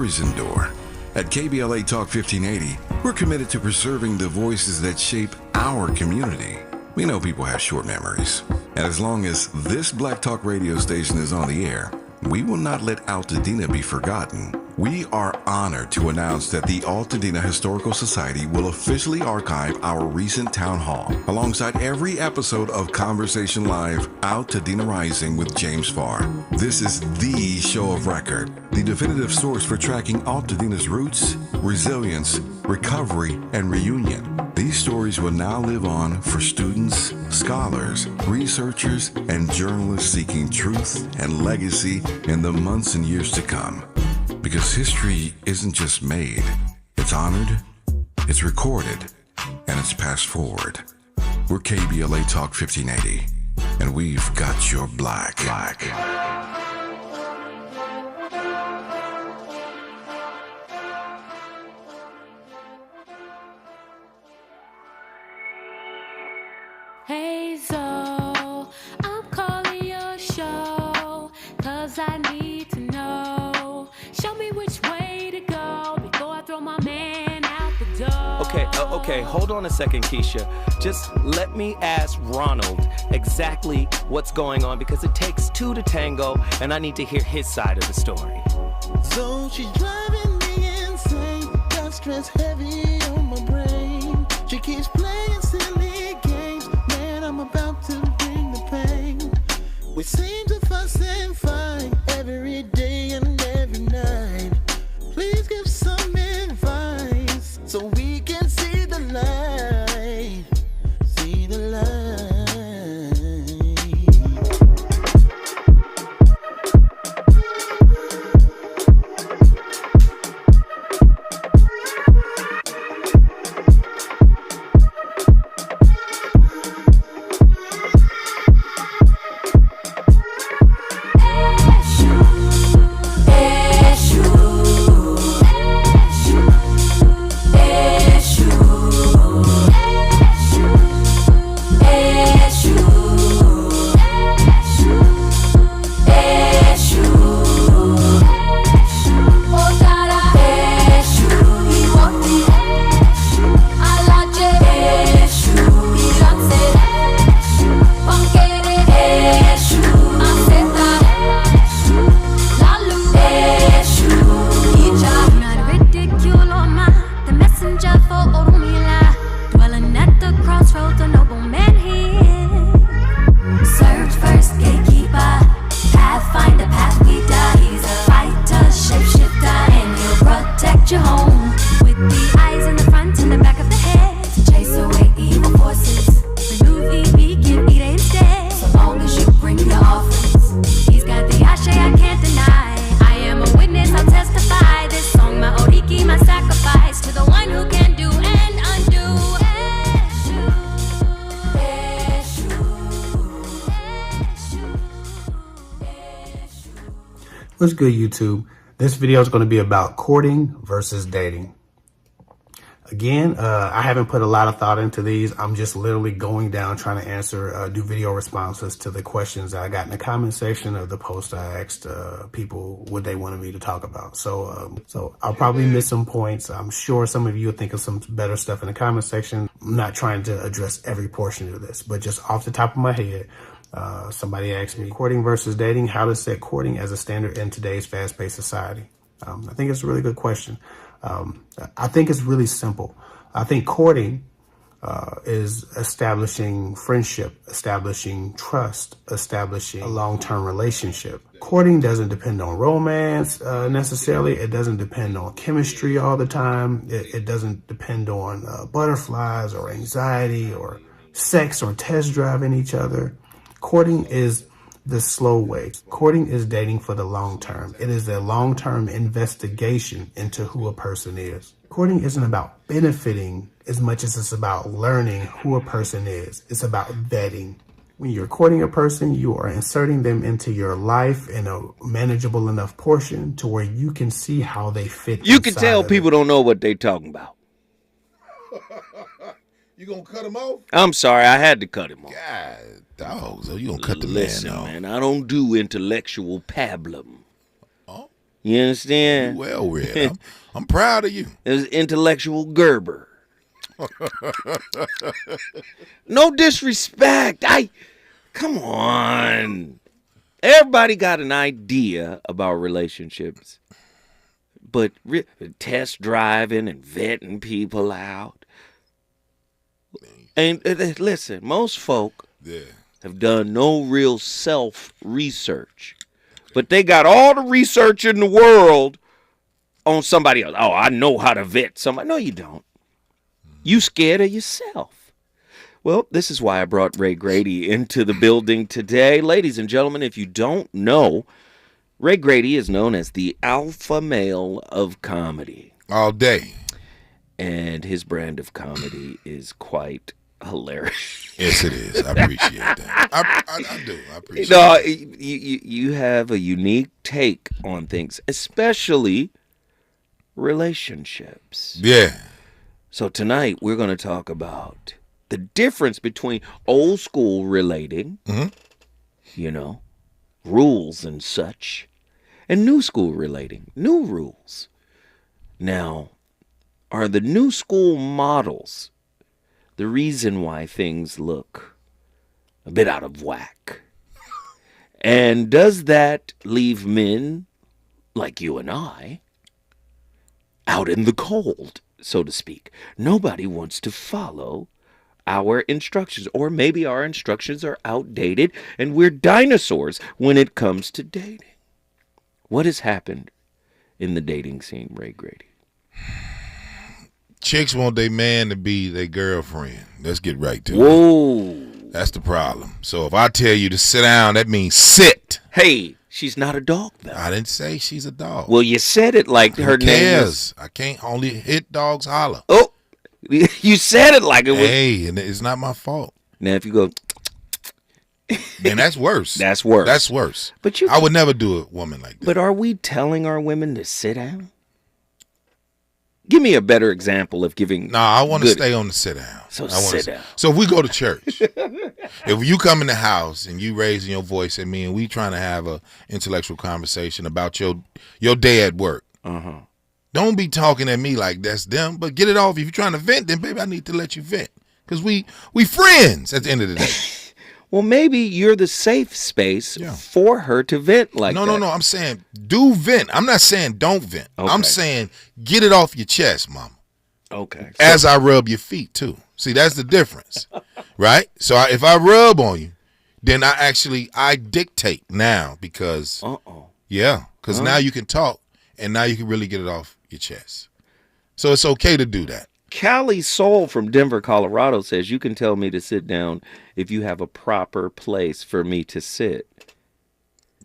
Endure. At KBLA Talk 1580, we're committed to preserving the voices that shape our community. We know people have short memories, and as long as this Black Talk radio station is on the air, we will not let Altadena be forgotten. We are honored to announce that the Altadena Historical Society will officially archive our recent town hall alongside every episode of Conversation Live Altadena Rising with James Farr. This is the show of record, the definitive source for tracking Altadena's roots, resilience, recovery, and reunion. These stories will now live on for students, scholars, researchers, and journalists seeking truth and legacy in the months and years to come. Because history isn't just made, it's honored, it's recorded, and it's passed forward. We're KBLA Talk 1580, and we've got your black. Hey Zoe, I'm calling your show, 'cause I need to know. Show me which way to go before I throw my man out the door. Okay, hold on a second, Keisha. Just let me ask Ronald exactly what's going on, because it takes two to tango, and I need to hear his side of the story. So she's driving me insane, got stress heavy on my brain. She keeps playing silly games, man, I'm about to bring the pain. We seem to fuss and fight every day and every night. Please give some advice so we can see the light, see the light. What's good, YouTube? This video is going to be about courting versus dating. Again, I haven't put a lot of thought into these. I'm just literally going down trying to answer, do video responses to the questions that I got in the comment section of the post I asked people what they wanted me to talk about. So I'll probably miss some points. I'm sure some of you will think of some better stuff in the comment section. I'm not trying to address every portion of this, but just off the top of my head, somebody asked me, courting versus dating, how to set courting as a standard in today's fast-paced society. I think it's a really good question. I think it's really simple. I think courting is establishing friendship, establishing trust, establishing a long-term relationship. Courting doesn't depend on romance necessarily. It doesn't depend on chemistry all the time. It doesn't depend on butterflies or anxiety or sex or test driving each other. Courting is the slow way. Courting is dating for the long term. It is a long-term investigation into who a person is. Courting isn't about benefiting as much as it's about learning who a person is. It's about vetting. When you're courting a person, you are inserting them into your life in a manageable enough portion to where you can see how they fit. You can tell people don't know what they talking about. You gonna cut him off? I'm sorry, I had to cut him off. God, dog, so you gonna cut the Listen, man off? man, I don't do intellectual pablum. Oh, You understand? You well read. I'm proud of you. It was intellectual Gerber. No disrespect. Come on. Everybody got an idea about relationships, but test driving and vetting people out. And listen, most folk have done no real self-research, but they got all the research in the world on somebody else. Oh, I know how to vet somebody. No, you don't. You scared of yourself. Well, this is why I brought Ray Grady into the building today. Ladies and gentlemen, if you don't know, Ray Grady is known as the alpha male of comedy. All day. And his brand of comedy is quite hilarious. Yes, it is. I appreciate that. I do. I appreciate it. You have a unique take on things, especially relationships. Yeah. So tonight we're going to talk about the difference between old school relating, rules and such, and new school relating, new rules. Now, are the new school models the reason why things look a bit out of whack? And does that leave men like you and I out in the cold, so to speak? Nobody wants to follow our instructions, or maybe our instructions are outdated and we're dinosaurs when it comes to dating. What has happened in the dating scene, Ray Grady? Chicks want their man to be their girlfriend. Let's get right to it. Whoa. That's the problem. So if I tell you to sit down, that means sit. Hey, she's not a dog, though. I didn't say she's a dog. Well, you said it like her name was... I can't only hit dogs holler. Oh, you said it like it was... Hey, and it's not my fault. Now, if you go... then that's worse. That's worse. That's worse. But I would never do a woman like that. But are we telling our women to sit down? Give me a better example of giving... No, I want to stay on the sit down. So sit down. So if we go to church, if you come in the house and you raising your voice at me and we trying to have a intellectual conversation about your day at work, don't be talking at me like that's them, but get it off. If you're trying to vent, then baby, I need to let you vent. Because we friends at the end of the day. Well, maybe you're the safe space for her to vent like that. No. I'm saying do vent. I'm not saying don't vent. Okay. I'm saying get it off your chest, mama. Okay. As I rub your feet, too. See, that's the difference, right? So if I rub on you, then I dictate now because, because now you can talk and now you can really get it off your chest. So it's okay to do that. Callie Soul from Denver, Colorado says, you can tell me to sit down if you have a proper place for me to sit.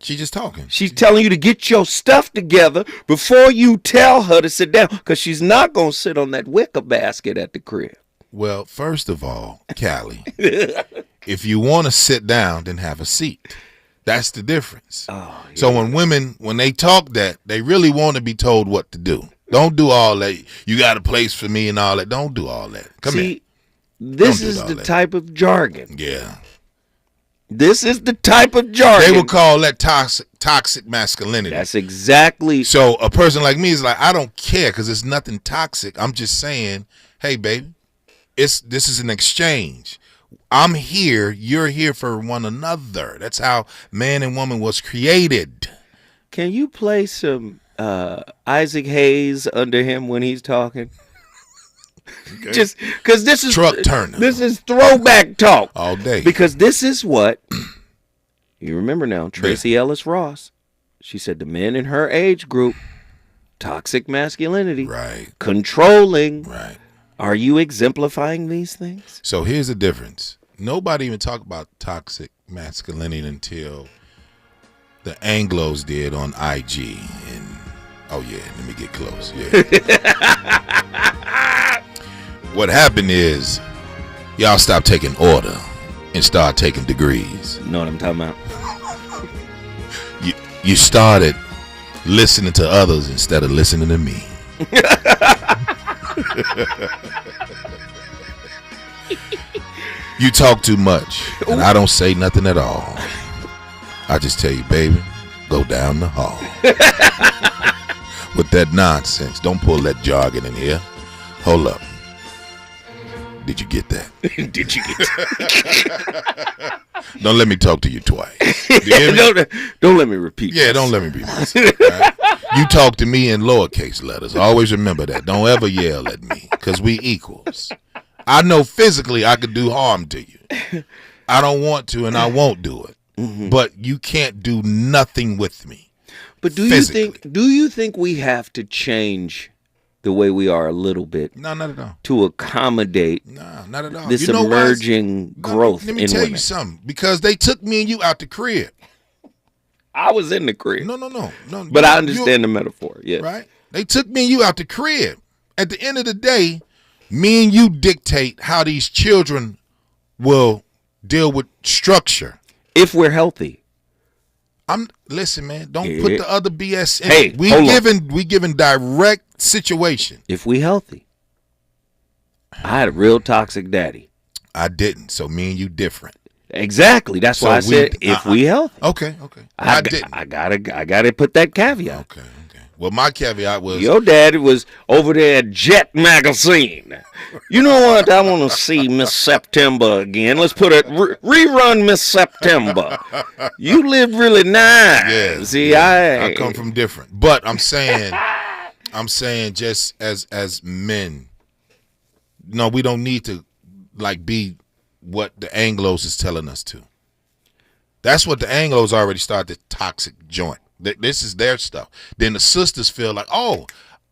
She's just talking. She's telling you to get your stuff together before you tell her to sit down, because she's not going to sit on that wicker basket at the crib. Well, first of all, Callie, if you want to sit down, then have a seat. That's the difference. Oh, yeah. So when women, when they talk that, they really want to be told what to do. Don't do all that. You got a place for me and all that. Don't do all that. Come here. This is the type of jargon. Yeah. This is the type of jargon. They would call that toxic masculinity. That's exactly. So a person like me is like, I don't care because it's nothing toxic. I'm just saying, hey, baby, this is an exchange. I'm here. You're here for one another. That's how man and woman was created. Can you play some Isaac Hayes under him when he's talking? Okay. Just because this is Truck Turner. This is throwback talk all day. Because this is what you remember now. Tracy Ellis Ross. She said the men in her age group, toxic masculinity, right? Controlling, right? Are you exemplifying these things? So here's the difference. Nobody even talked about toxic masculinity until the Anglos did on IG. And oh yeah, let me get close. Yeah. What happened is y'all stopped taking order and start taking degrees. You know what I'm talking about? You started listening to others instead of listening to me. You talk too much and I don't say nothing at all. I just tell you, baby, go down the hall. With that nonsense. Don't pull that jargon in here. Hold up. Did you get that? Did you get that? Don't let me talk to you twice. You hear me? Don't let me repeat. Yeah, don't let me repeat myself. Right? You talk to me in lowercase letters. Always remember that. Don't ever yell at me, because we equals. I know physically I could do harm to you. I don't want to, and I won't do it. Mm-hmm. But you can't do nothing with me. But do you think we have to change the way we are a little bit? No, not at all. To accommodate not at all. This emerging growth in women. Let me tell you something. Because they took me and you out the crib. I was in the crib. No. But I understand the metaphor. Yeah. Right? They took me and you out the crib. At the end of the day, me and you dictate how these children will deal with structure. If we're healthy. Listen, man, don't put the other BS in. Hey, we giving direct situation. If we healthy. I had a real toxic daddy. I didn't, so me and you different. Exactly. That's why I said if we healthy. Okay. I didn't. I gotta put that caveat. Okay. Well, my caveat was your daddy was over there at Jet Magazine. You know what? I want to see Miss September again. Let's put it rerun Miss September. You lived really nice. Yeah. See, I come from different, but I'm saying just as men, no, we don't need to be what the Anglos is telling us to. That's what the Anglos already started, the toxic joint. This is their stuff. Then the sisters feel like, oh,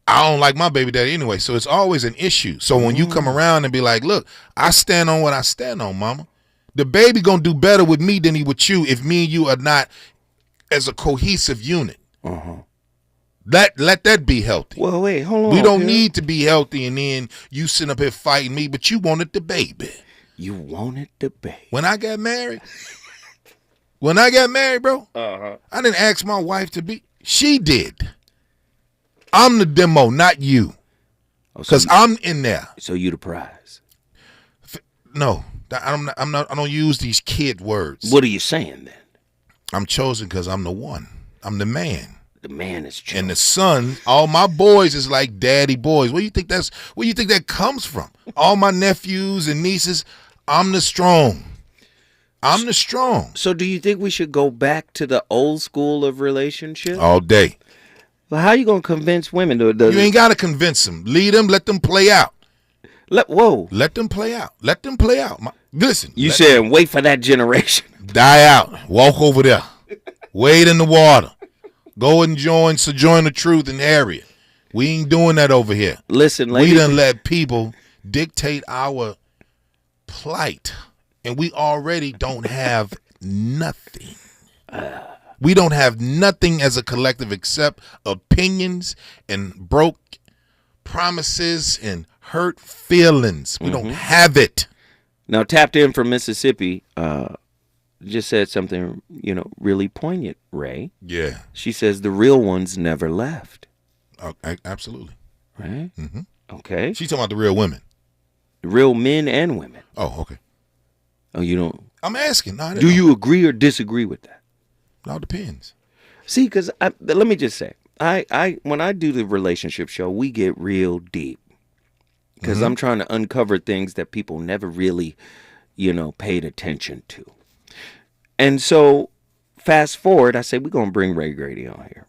I don't like my baby daddy anyway. So it's always an issue. So when you come around and be like, look, I stand on what I stand on, mama. The baby gonna do better with me than he with you if me and you are not as a cohesive unit. Let that be healthy. Well, wait, hold on. We don't need to be healthy and then you sit up here fighting me, but you wanted the baby. You wanted the baby. When I got married, bro, I didn't ask my wife to be. She did. I'm the demo, not you. Because I'm in there. So you the prize. No, I don't use these kid words. What are you saying then? I'm chosen because I'm the one. I'm the man. The man is chosen. And the son, all my boys is like daddy boys. Where you think that comes from? All my nephews and nieces, I'm the strong. I'm the strong. So do you think we should go back to the old school of relationship? All day. Well, how you going to convince women? You ain't got to convince them. Lead them. Let them play out. Let them play out. Let them play out. Listen. You said wait for that generation. Die out. Walk over there. Wade in the water. Go and sojourn the truth in the area. We ain't doing that over here. Listen, ladies. We done let people dictate our plight. And we already don't have nothing. We don't have nothing as a collective except opinions and broke promises and hurt feelings. We don't have it. Now, Tapped In from Mississippi just said something, really poignant, Ray. Yeah. She says the real ones never left. Absolutely. Right? Mm-hmm. Okay. She's talking about the real women. Real men and women. Oh, okay. Oh, you don't? I'm asking. No, do you agree or disagree with that? It all depends. See, because let me just say, I when I do the relationship show, we get real deep because I'm trying to uncover things that people never really, paid attention to. And so, fast forward, I say we're gonna bring Ray Grady on here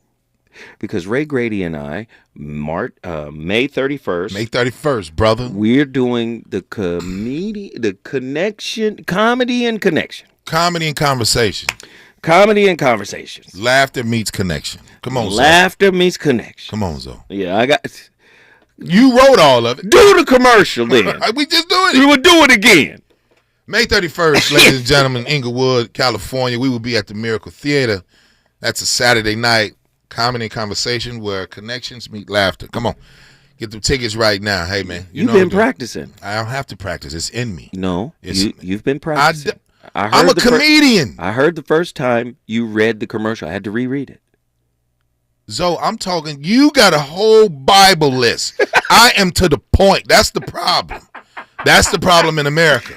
because Ray Grady and I, May 31st. May 31st, brother. We're doing the comedy and connection. Comedy and conversation. Comedy and conversations. Laughter meets connection. Come on, Laughter meets connection. Come on, Zoe. Yeah, I got. You wrote all of it. Do the commercial then. We just doing it. We will do it again. May 31st, ladies and gentlemen, Inglewood, California. We will be at the Miracle Theater. That's a Saturday night. Comedy and conversation where connections meet laughter. Come on. Get the tickets right now. Hey, man. You've been practicing. I don't have to practice. It's in me. No, you've been practicing. I'm a comedian. I heard the first time you read the commercial. I had to reread it. Zoe, I'm talking, you got a whole Bible list. I am to the point. That's the problem. That's the problem in America.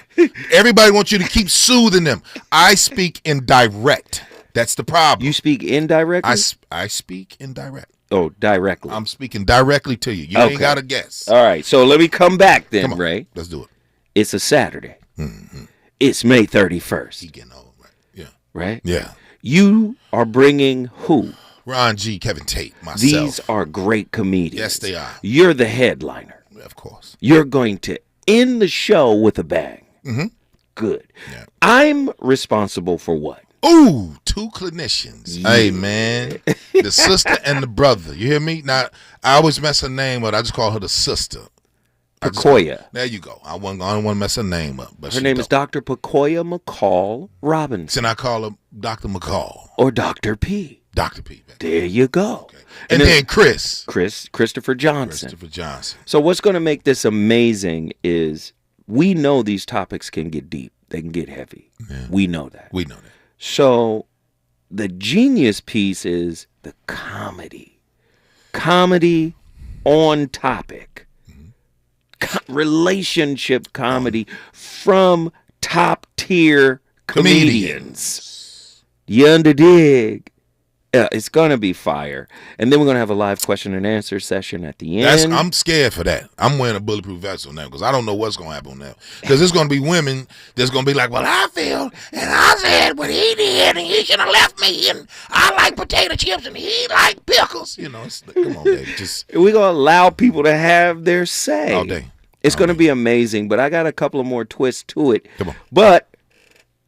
Everybody wants you to keep soothing them. I speak in direct. That's the problem. You speak indirectly? I speak indirect. Oh, directly. I'm speaking directly to you. You ain't got to guess. All right. So let me come back then, Come on, Ray. let's do it. It's a Saturday. It's May 31st. He getting old, right? Yeah. Right? Yeah. You are bringing who? Ron G, Kevin Tate, myself. These are great comedians. Yes, they are. You're the headliner. Of course. You're going to end the show with a bang. Good. Yeah. I'm responsible for what? Ooh, 2 clinicians. Yeah. Hey, man. The sister and the brother. You hear me? Now, I always mess her name up. I just call her the sister. Pacoya. There you go. I don't want to mess her name up. But her name is Dr. Pacoya McCall Robinson. And I call her Dr. McCall. Or Dr. P. Dr. P. Baby. There you go. Okay. And then Christopher Johnson. Christopher Johnson. So what's going to make this amazing is we know these topics can get deep. They can get heavy. Yeah. We know that. So the genius piece is the comedy. Comedy on topic. Relationship comedy from top tier comedians. You underdig? It's going to be fire. And then we're going to have a live question and answer session at the end. I'm scared for that. I'm wearing a bulletproof vest on that because I don't know what's going to happen now. Because there's going to be women that's going to be like, well, I feel and I said what he did and he should have left me and I like potato chips and he like pickles. You know, come on, baby. We're going to allow people to have their say. All day. It's going to be amazing, but I got a couple of more twists to it. Come on. But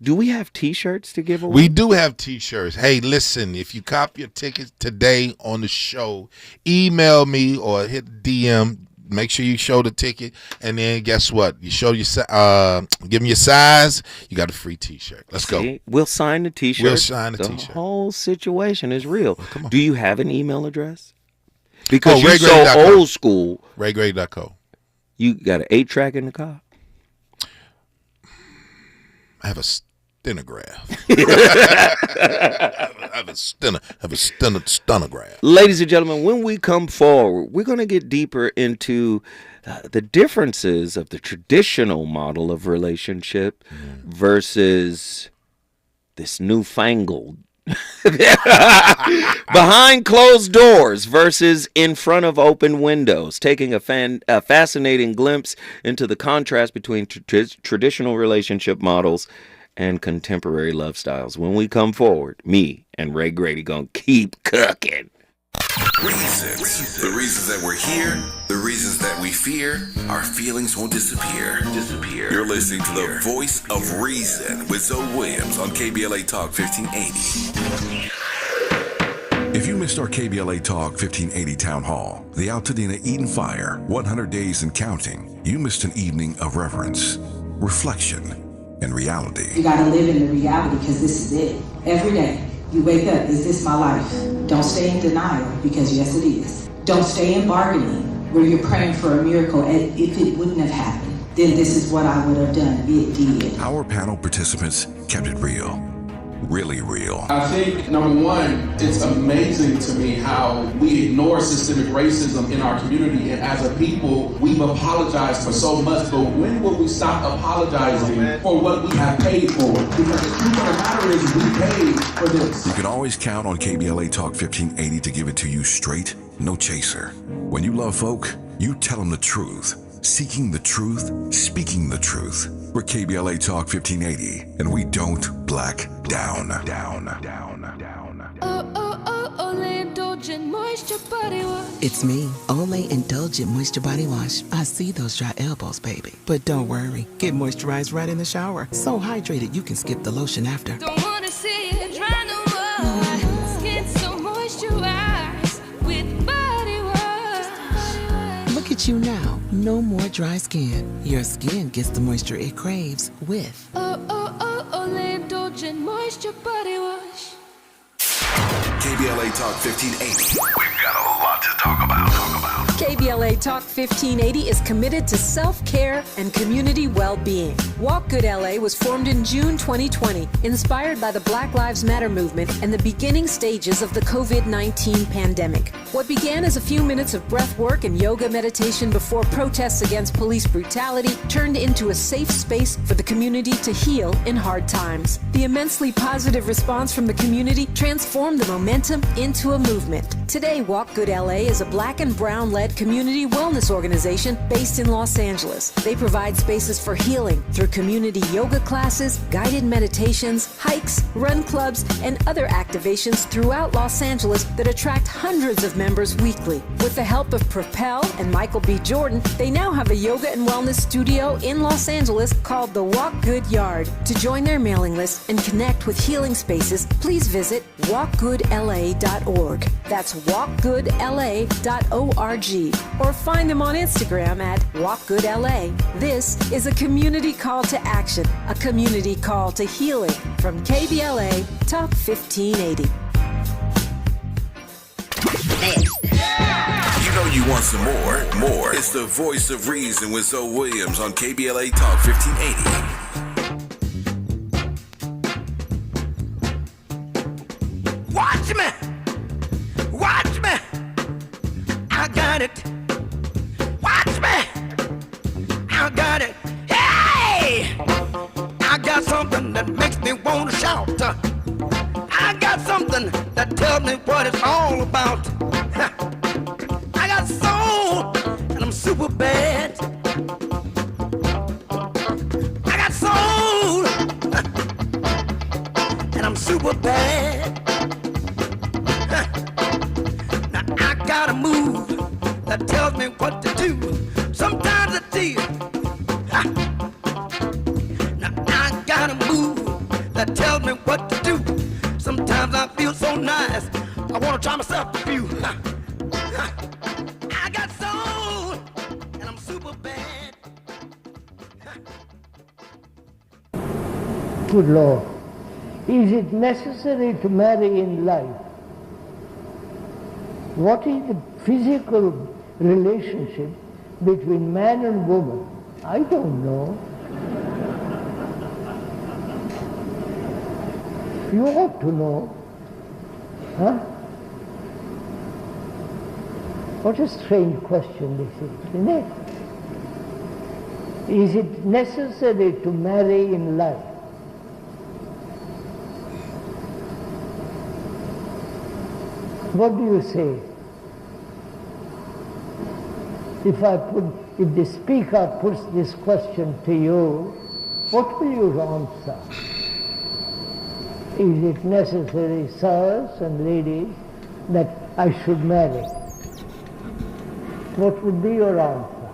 do we have T-shirts to give away? We do have T-shirts. Hey, listen, if you cop your tickets today on the show, email me or hit DM. Make sure you show the ticket, and then guess what? You show your give me your size. You got a free T-shirt. Let's go. We'll sign the T-shirt. We'll sign the T-shirt. The whole situation is real. Come on. Do you have an email address? Because you're RayGray.com. so old school. RayGray.co. You got an 8-track in the car? I have a stenograph. I have a stenograph. Ladies and gentlemen, when we come forward, we're going to get deeper into the differences of the traditional model of relationship versus this newfangled behind closed doors versus in front of open windows, taking a fascinating glimpse into the contrast between traditional relationship models and contemporary love styles. When we come forward, me and Ray Grady gonna keep cooking. Reasons. The reasons that we're here, the reasons that we fear, our feelings won't disappear. You're listening to the voice of reason with Zoe Williams on KBLA Talk 1580. If you missed our KBLA Talk 1580 Town Hall, the Altadena Eden Fire, 100 Days and Counting, you missed an evening of reverence, reflection, and reality. You gotta live in the reality because this is it. Every day, you wake up, is this my life? Don't stay in denial because yes it is. Don't stay in bargaining where you're praying for a miracle and if it wouldn't have happened, then this is what I would have done. It did. Our panel participants kept it real. Really real. I think, number one, it's amazing to me how we ignore systemic racism in our community, and as a people, we've apologized for so much, but when will we stop apologizing for what we have paid for? Because the truth of the matter is we paid for this. You can always count on KBLA Talk 1580 to give it to you straight, no chaser. When you love folk, you tell them the truth. Seeking the truth, speaking the truth. We're KBLA Talk 1580, and we don't black down. Only indulgent moisture body wash. It's me, Olay Indulgent Moisture Body Wash. I see those dry elbows, baby. But don't worry, get moisturized right in the shower. So hydrated you can skip the lotion after. Don't wanna see it dry no more. Skin so moisturized with body wash. Look at you now, no more dry skin. Your skin gets the moisture it craves with Only indulgent moisture body wash. KBLA Talk 1580. We've got a lot to talk about. KBLA KBLA Talk 1580 is committed to self-care and community well-being. Walk Good LA was formed in June 2020, inspired by the Black Lives Matter movement and the beginning stages of the COVID-19 pandemic. What began as a few minutes of breath work and yoga meditation before protests against police brutality turned into a safe space for the community to heal in hard times. The immensely positive response from the community transformed the momentum into a movement. Today, Walk Good LA is a Black and brown-led community wellness organization based in Los Angeles. They provide spaces for healing through community yoga classes, guided meditations, hikes, run clubs, and other activations throughout Los Angeles that attract hundreds of members weekly. With the help of Propel and Michael B. Jordan, they now have a yoga and wellness studio in Los Angeles called the Walk Good Yard. To join their mailing list and connect with healing spaces, please visit walkgoodla.org. That's walkgoodla.org. Or find them on Instagram at walkgoodla. This is a community call to action, a community call to healing from KBLA Talk 1580. You know you want some more. It's the voice of reason with Zoe Williams on KBLA Talk 1580. Watch me! Watch me! I got it! Watch me! I got it! Hey! I got something that makes me want to shout. I got something that tells me what it's all about. I got soul, and I'm super bad. I got soul, and I'm super bad. Now I got a move that tells me what to do. Sometimes I tear. Now I got a move that tells me what to do. Sometimes I feel so nice, I want to try myself a few. I got soul, and I'm super bad. Good Lord, is it necessary to marry in life? What is the physical relationship between man and woman? I don't know. You ought to know. Huh? What a strange question this is, isn't it? Is it necessary to marry in life? What do you say? If the speaker puts this question to you, what will you answer? Is it necessary, sirs and ladies, that I should marry? What would be your answer?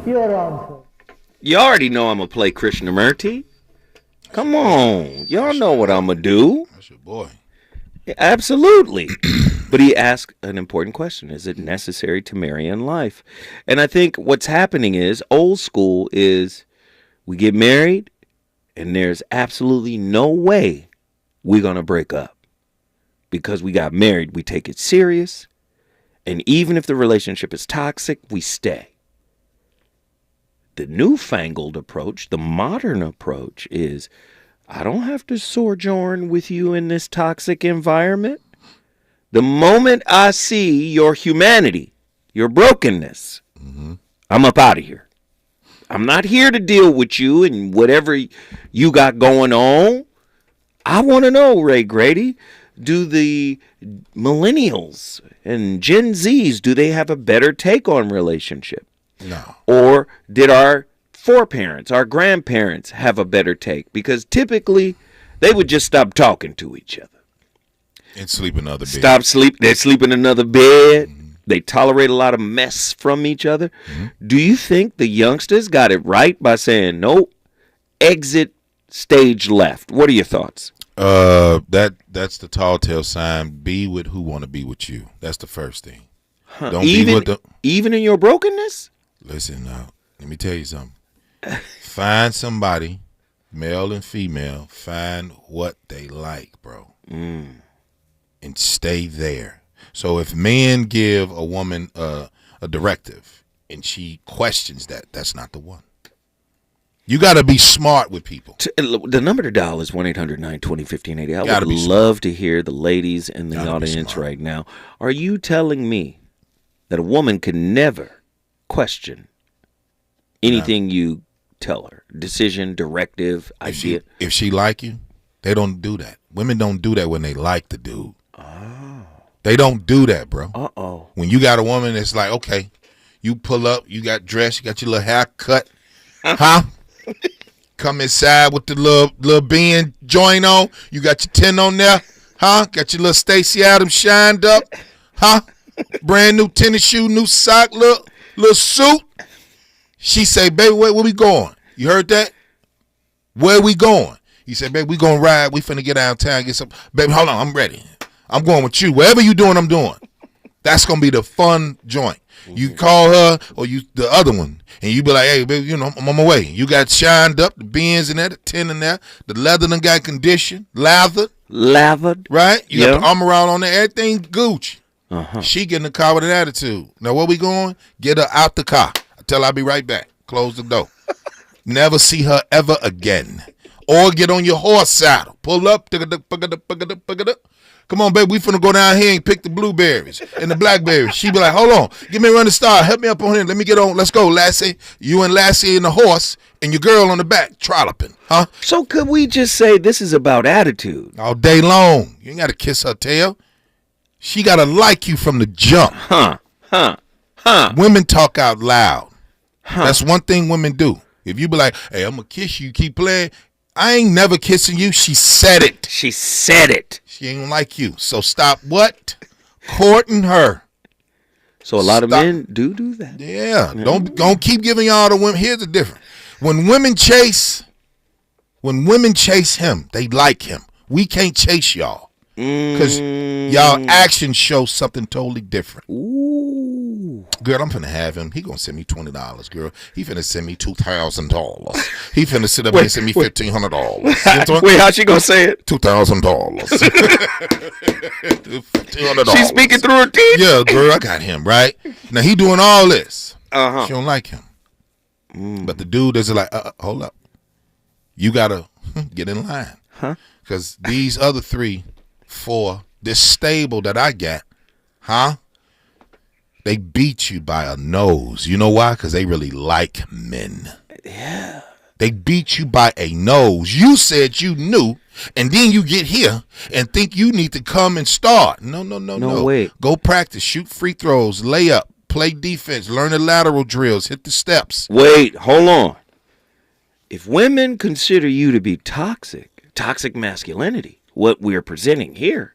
Your answer. You already know I'm going to play Krishnamurti. Come on. Y'all know what I'm going to do. That's your boy. Absolutely. But he asked an important question. Is it necessary to marry in life? And I think what's happening is, old school is, we get married and there's absolutely no way we're going to break up. Because we got married, we take it serious. And even if the relationship is toxic, we stay. The newfangled approach, the modern approach is, I don't have to sojourn with you in this toxic environment. The moment I see your humanity, your brokenness, I'm up out of here. I'm not here to deal with you and whatever you got going on. I want to know, Ray Grady, do the millennials and Gen Zs, do they have a better take on relationship? No. Or did our foreparents, our grandparents have a better take? Because typically they would just stop talking to each other. And sleep in another bed. They sleep in another bed. They tolerate a lot of mess from each other. Do you think the youngsters got it right by saying, nope, exit stage left? What are your thoughts? That's the tall tale sign. Be with who want to be with you. That's the first thing. Don't be with them. Even in your brokenness? Listen now, let me tell you something. Find somebody, male and female, find what they like, bro. And stay there. So if men give a woman a directive and she questions that, that's not the one. You got to be smart with people. The number to dial is 1-800-920-1580. I would love to hear the ladies in the audience right now. Are you telling me that a woman can never question anything you tell her? Decision, directive, idea? If she like you, they don't do that. Women don't do that when they like the dude. Oh. They don't do that, bro. Uh-oh. When you got a woman that's like, okay, you pull up, you got dressed, you got your little hair cut, huh? Come inside with the little bean joint on. You got your 10 on there, huh? Got your little Stacey Adams shined up, huh? Brand new tennis shoe, new sock, little suit. She say, baby, where we going? You heard that? Where we going? He said, baby, we gonna ride. We finna get downtown, get some. Baby, hold on, I'm ready. I'm going with you. Whatever you doing, I'm doing. That's gonna be the fun joint. You call her or the other one, and you be like, hey, baby, I'm on my way. You got shined up, the bins in there, the 10 in there, the leather done got conditioned, lathered. Right? You got the armor out on there, everything Gucci. She get in the car with an attitude. Now, where we going? Get her out the car. I tell her I'll be right back. Close the door. Never see her ever again. Or get on your horse saddle. Pull up. Come on, baby, we finna go down here and pick the blueberries and the blackberries. She be like, hold on, give me a run to start. Help me up on here. Let me get on. Let's go, Lassie. You and Lassie and the horse and your girl on the back, trolloping, huh? So could we just say this is about attitude? All day long. You ain't got to kiss her tail. She got to like you from the jump. Women talk out loud. That's one thing women do. If you be like, hey, I'm going to kiss you, keep playing. I ain't never kissing you. She said it. She said it. She ain't like you. So stop what? Courting her. So a lot of men do that. Yeah. Don't keep giving y'all the women. Here's the difference. When women chase him, they like him. We can't chase y'all. Because y'all actions show something totally different. Ooh. Girl, I'm finna have him. He gonna send me $20, girl. He finna send me $2,000. He finna sit up and send me $1,500. Wait, how she gonna say it? $2,000. $1,500. She's speaking through her teeth? Yeah, girl, I got him, right? Now he doing all this. She don't like him. But the dude is like, hold up. You gotta get in line. Because these other 3, 4, this stable that I got, they beat you by a nose. You know why? Because they really like men. Yeah. They beat you by a nose. You said you knew, and then you get here and think you need to come and start. No. Wait. Go practice, shoot free throws, lay up, play defense, learn the lateral drills, hit the steps. Wait, hold on. If women consider you to be toxic masculinity, what we're presenting here,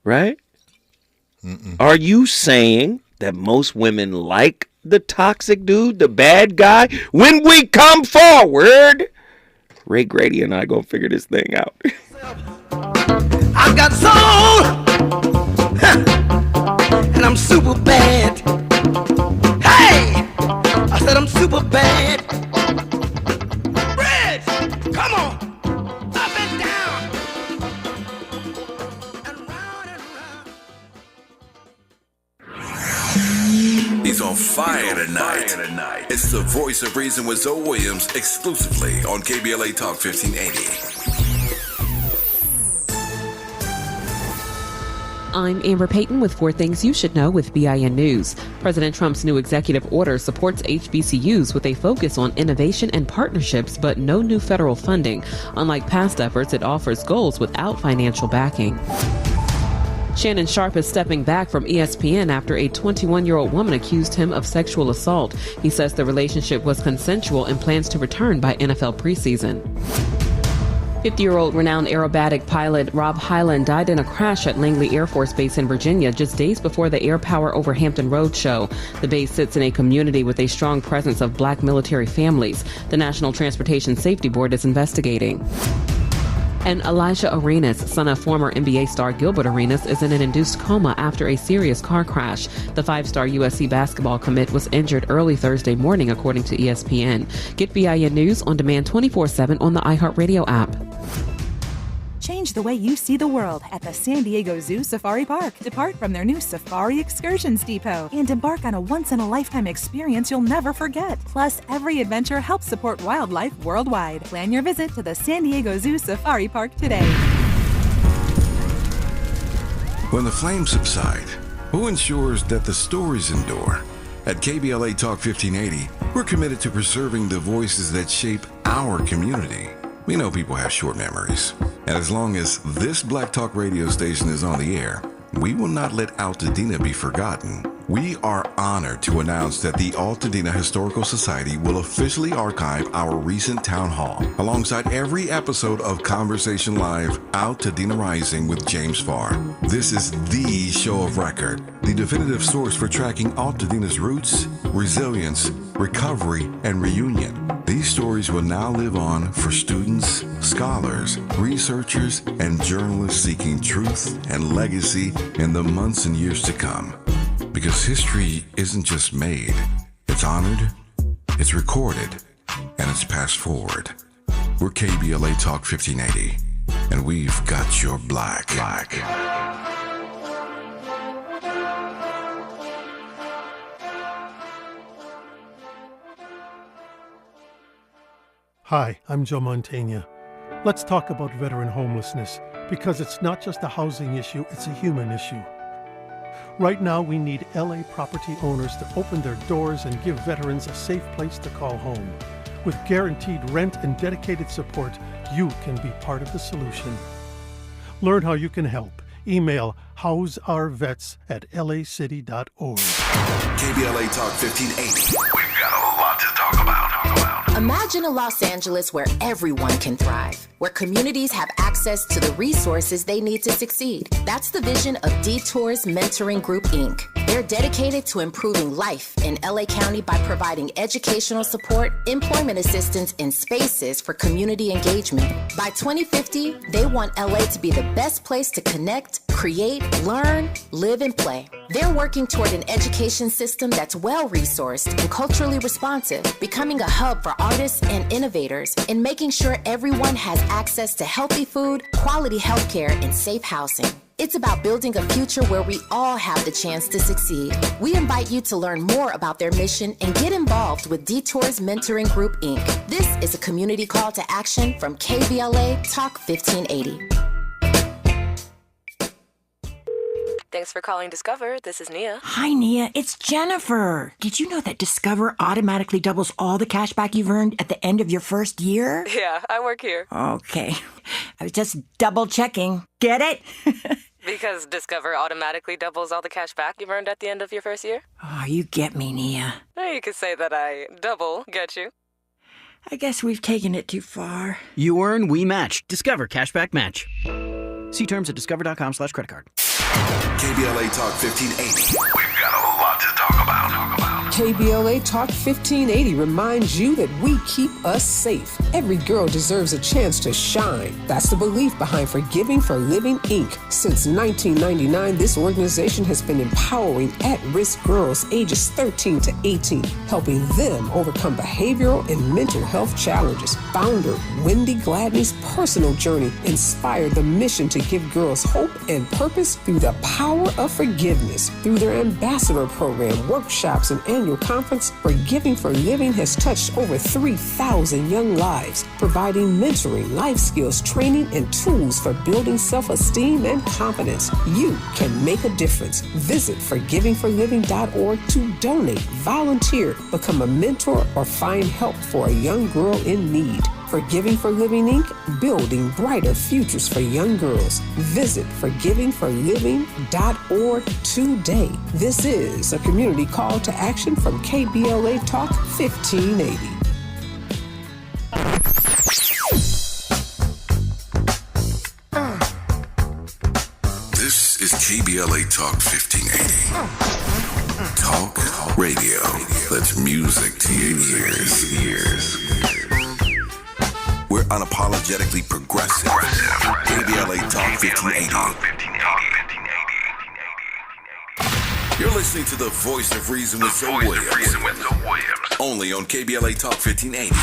right? Are you saying that most women like the toxic dude, the bad guy? When we come forward, Ray Grady and I gonna figure this thing out. I got soul, and I'm super bad. Hey, I said I'm super bad. Bridge, come on. He's on fire tonight. It's the voice of reason with Zoe Williams exclusively on KBLA Talk 1580. I'm Amber Payton with 4 Things You Should Know with BIN News. President Trump's new executive order supports HBCUs with a focus on innovation and partnerships, but no new federal funding. Unlike past efforts, it offers goals without financial backing. Shannon Sharpe is stepping back from ESPN after a 21-year-old woman accused him of sexual assault. He says the relationship was consensual and plans to return by NFL preseason. 50-year-old renowned aerobatic pilot Rob Hyland died in a crash at Langley Air Force Base in Virginia just days before the Air Power over Hampton Road show. The base sits in a community with a strong presence of black military families. The National Transportation Safety Board is investigating. And Elijah Arenas, son of former NBA star Gilbert Arenas, is in an induced coma after a serious car crash. The 5-star USC basketball commit was injured early Thursday morning, according to ESPN. Get BIN News on demand 24/7 on the iHeartRadio app. Change the the way you see the world at the San Diego Zoo Safari Park. Depart from their new Safari Excursions Depot and embark on a once-in-a-lifetime experience you'll never forget. Plus, every adventure helps support wildlife worldwide. Plan your visit to the San Diego Zoo Safari Park today. When the flames subside, who ensures that the stories endure? At KBLA Talk 1580, we're committed to preserving the voices that shape our community. We know people have short memories, and as long as this Black Talk radio station is on the air, we will not let Altadena be forgotten. We are honored to announce that the Altadena Historical Society will officially archive our recent town hall alongside every episode of Conversation Live Altadena Rising with James Farr. This is the show of record, the definitive source for tracking Altadena's roots, resilience, recovery, and reunion. These stories will now live on for students, scholars, researchers, and journalists seeking truth and legacy in the months and years to come. Because history isn't just made, it's honored, it's recorded, and it's passed forward. We're KBLA Talk 1580, and we've got your black. Hi, I'm Joe Montaigne. Let's talk about veteran homelessness, because it's not just a housing issue, it's a human issue. Right now, we need LA property owners to open their doors and give veterans a safe place to call home. With guaranteed rent and dedicated support, you can be part of the solution. Learn how you can help. Email houseourvets@lacity.org. KBLA Talk 1580. We've got a lot to talk about. Imagine a Los Angeles where everyone can thrive, where communities have access to the resources they need to succeed. That's the vision of Detours Mentoring Group, Inc. They're dedicated to improving life in LA County by providing educational support, employment assistance, and spaces for community engagement. By 2050, they want LA to be the best place to connect, create, learn, live, and play. They're working toward an education system that's well-resourced and culturally responsive, becoming a hub for artists and innovators, and making sure everyone has access to healthy food, quality healthcare, and safe housing. It's about building a future where we all have the chance to succeed. We invite you to learn more about their mission and get involved with Detours Mentoring Group, Inc. This is a community call to action from KBLA Talk 1580. Thanks for calling Discover. This is Nia. Hi, Nia. It's Jennifer. Did you know that Discover automatically doubles all the cash back you've earned at the end of your first year? Yeah, I work here. Okay. I was just double checking. Get it? Because Discover automatically doubles all the cash back you've earned at the end of your first year? Oh, you get me, Nia. You could say that I double get you. I guess we've taken it too far. You earn, we match. Discover Cashback Match. See terms at discover.com/creditcard. KBLA Talk 1580. We've got a lot to talk about. KBLA Talk 1580 reminds you that we keep us safe. Every girl deserves a chance to shine. That's the belief behind Forgiving for Living, Inc. Since 1999, this organization has been empowering at-risk girls ages 13 to 18, helping them overcome behavioral and mental health challenges. Founder Wendy Gladney's personal journey inspired the mission to give girls hope and purpose through the power of forgiveness. Through their ambassador program, workshops, and annual conference, Forgiving for Living has touched over 3,000 young lives, providing mentoring, life skills, training, and tools for building self-esteem and confidence. You can make a difference. Visit forgivingforliving.org to donate, volunteer, become a mentor, or find help for a young girl in need. Forgiving for Living, Inc., building brighter futures for young girls. Visit forgivingforliving.org today. This is a community call to action from KBLA Talk 1580. This is KBLA Talk 1580. Talk radio. That's music to your ears. We're unapologetically progressive. KBLA Talk 1580. You're listening to the voice of reason with Zoe Williams. Only on KBLA Talk 1580.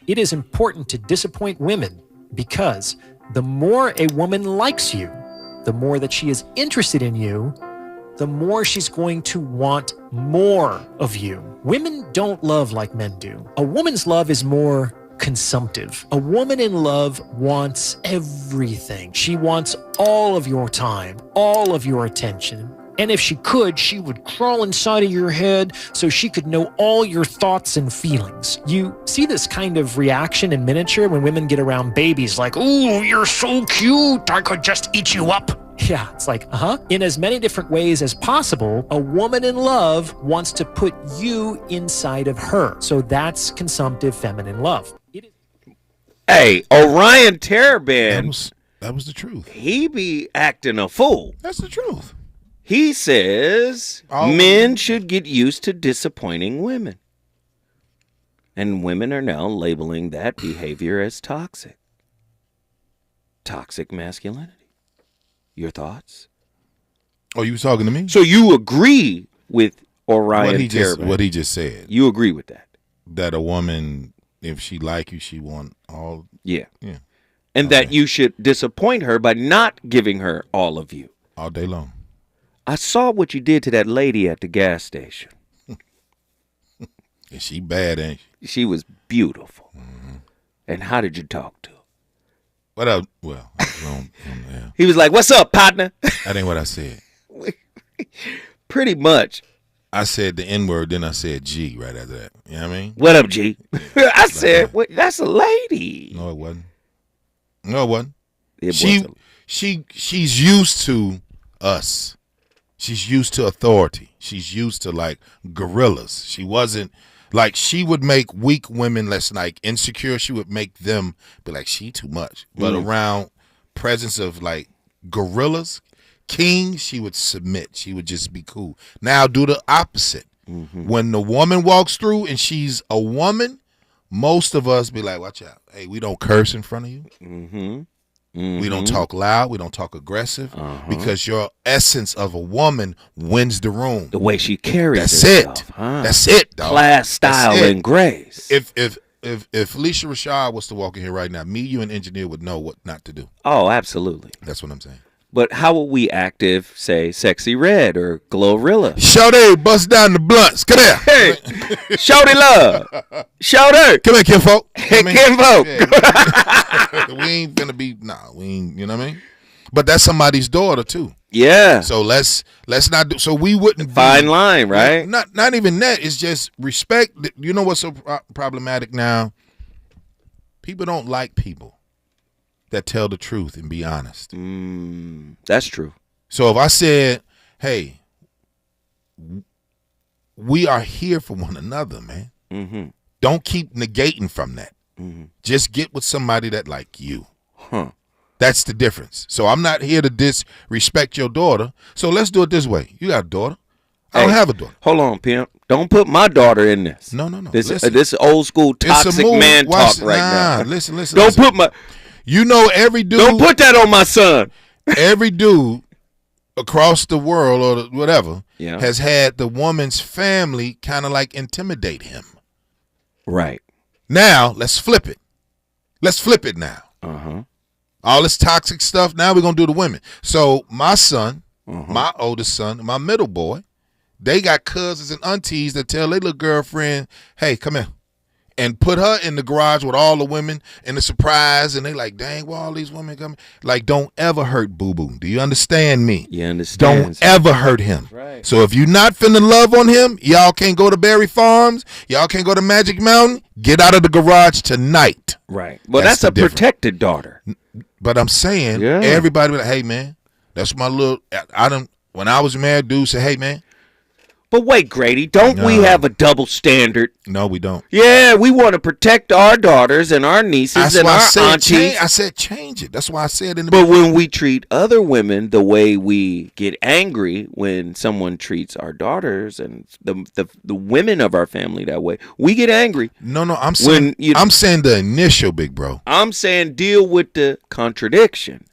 It is important to disappoint women because the more a woman likes you, the more that she is interested in you, the more she's going to want more of you. Women don't love like men do. A woman's love is more consumptive. A woman in love wants everything. She wants all of your time, all of your attention. And if she could, she would crawl inside of your head so she could know all your thoughts and feelings. You see this kind of reaction in miniature when women get around babies like, "Ooh, you're so cute, I could just eat you up." Yeah, it's like, In as many different ways as possible, a woman in love wants to put you inside of her. So that's consumptive feminine love. Hey, Orion Teraband. That was the truth. He be acting a fool. That's the truth. He says men should get used to disappointing women. And women are now labeling that behavior as toxic. Toxic masculinity. Your thoughts? Oh, you was talking to me? So you agree with Orion what he just said. You agree with that? That a woman, if she like you, she want all. Yeah. And that you should disappoint her by not giving her all of you. All day long. I saw what you did to that lady at the gas station. Is she bad, ain't she? She was beautiful. Mm-hmm. And how did you talk to her? What up? Well, I was wrong. Yeah. He was like, "What's up, partner?" That ain't what I said. Pretty much. I said the N-word, then I said G right after that. You know what I mean? What up, G? Yeah. I said, "Wait, that's a lady." No, it wasn't. She's used to us. She's used to authority. She's used to like gorillas. She wasn't like, she would make weak women less like insecure. She would make them be like, she too much. But around presence of like gorillas, kings, she would submit. She would just be cool. Now do the opposite. Mm-hmm. When the woman walks through and she's a woman, most of us be like, watch out. Hey, we don't curse in front of you. Mm-hmm. We don't talk loud. We don't talk aggressive because your essence of a woman wins the room. The way she carries That's herself. it. That's it, dog. Class, style, and grace. If Felicia Rashad was to walk in here right now, me, you, and engineer would know what not to do. Oh, absolutely. That's what I'm saying. But how would we active, say, Sexy Red or Glorilla? Shawty, bust down the blunts. Come here. Hey, Shawty love. Shawty. Come here, kinfolk. Hey, kinfolk. Yeah. We ain't gonna be, we ain't, you know what I mean? But that's somebody's daughter, too. Yeah. So let's not do, so we wouldn't Fine line, right? Not even that. It's just respect. You know what's so problematic now? People don't like people that tell the truth and be honest. That's true. So if I said, hey, we are here for one another, man. Mm-hmm. Don't keep negating from that. Mm-hmm. Just get with somebody that like you. That's the difference. So I'm not here to disrespect your daughter. So let's do it this way. You got a daughter. I don't have a daughter. Hold on, pimp. Don't put my daughter in this. No. This old school toxic man talk right now. Listen. Don't put my... You know, every dude. Don't put that on my son. Every dude across the world or whatever Yeah. has had the woman's family kind of like intimidate him. Right. Now, let's flip it. Let's flip it now. All this toxic stuff, now we're going to do the women. So my son, my oldest son, my middle boy, they got cousins and aunties that tell their little girlfriend, hey, come here. And put her in the garage with all the women and the surprise. And they like, dang, where all these women coming? Like, don't ever hurt Boo-Boo. Do you understand me? You understand. Don't ever hurt him. Right. So if you're not finna love on him, y'all can't go to Berry Farms. Y'all can't go to Magic Mountain. Get out of the garage tonight. Right. Well, that's a protected daughter. But I'm saying, everybody be like, hey, man, that's my little, when I was married, dude said, hey, man, But wait, Grady, don't we have a double standard? No, we don't. Yeah, we want to protect our daughters and our nieces and our aunties. I said change it. That's why I said in the beginning. But when we treat other women the way we get angry when someone treats our daughters and the women of our family that way, we get angry. No, I'm saying I'm saying the initial, big bro. I'm saying deal with the contradiction.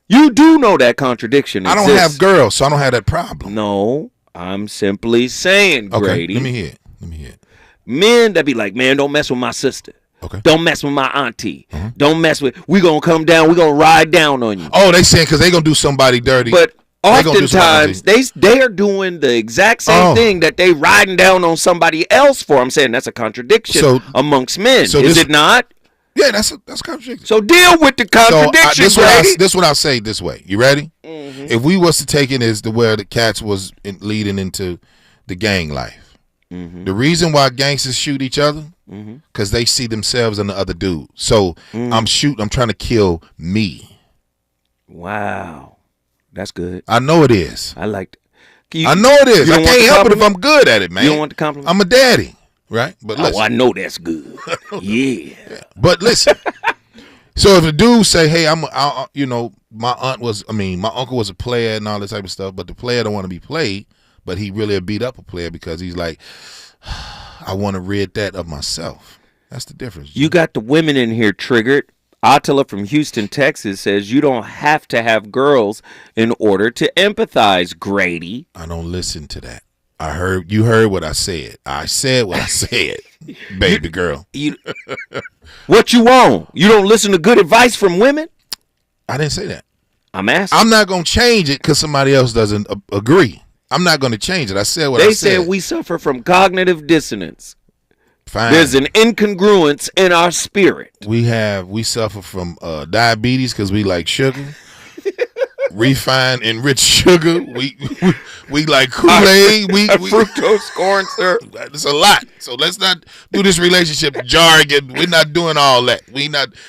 You do know that contradiction exists. I don't have girls, so I don't have that problem. No. I'm simply saying, Grady. Let me hear it. Men that be like, man, don't mess with my sister. Okay. Don't mess with my auntie. Don't mess with. We gonna come down. We gonna ride down on you. Oh, they saying because they gonna do somebody dirty. But oftentimes they are doing the exact same thing that they riding down on somebody else for. I'm saying that's a contradiction amongst men. Is it not? Yeah, that's contradiction. So deal with the contradiction. This is what I'll say this way. You ready? Mm-hmm. If we was to take it as to where the cats was leading into the gang life, the reason why gangsters shoot each other because they see themselves in the other dude. So I'm trying to kill me. Wow, that's good. I know it is. I like. I know it is. I can't help it if I'm good at it, man. You don't want the compliment? I'm a daddy. Right, but listen. I know that's good. Yeah, but listen. So if a dude say, "Hey, my uncle was a player and all this type of stuff," but the player don't want to be played, but he really beat up a player because he's like, "I want to rid that of myself." That's the difference. You got the women in here triggered. Attila from Houston, Texas says you don't have to have girls in order to empathize, Grady. I don't listen to that. You heard what I said. I said what I said, baby girl. What you want? You don't listen to good advice from women? I didn't say that. I'm asking. I'm not going to change it because somebody else doesn't agree. I'm not going to change it. I said what I said. They said we suffer from cognitive dissonance. Fine. There's an incongruence in our spirit. We suffer from diabetes because we like sugar. Refined enriched sugar. We like Kool-Aid. We fructose corn syrup. It's a lot. So let's not do this relationship jargon. We're not doing all that.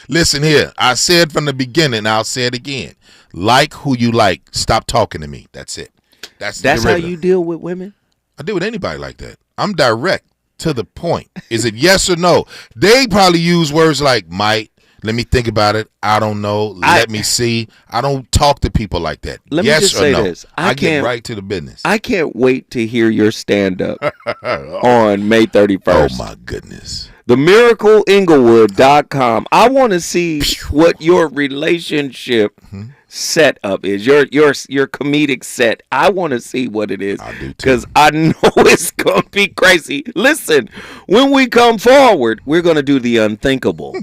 Listen here. I said from the beginning. I'll say it again. Like who you like. Stop talking to me. That's it. That's how you deal with women? I deal with anybody like that. I'm direct to the point. Is it yes or no? They probably use words like might. Let me think about it. I don't know. Let me see. I don't talk to people like that. Let me just say this. I get right to the business. I can't wait to hear your stand-up on May 31st. Oh, my goodness. TheMiracleInglewood.com. I want to see what your relationship setup is, your comedic set. I want to see what it is. I do too. Because I know it's going to be crazy. Listen, when we come forward, we're going to do the unthinkable.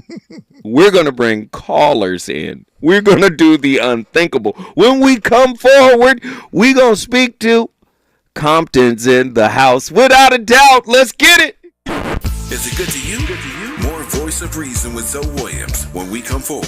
We're going to bring callers in. We're going to do the unthinkable. When we come forward, we're going to speak to Compton's in the house. Without a doubt, let's get it. Is it good to you? More Voice of Reason with Zoe Williams when we come forward.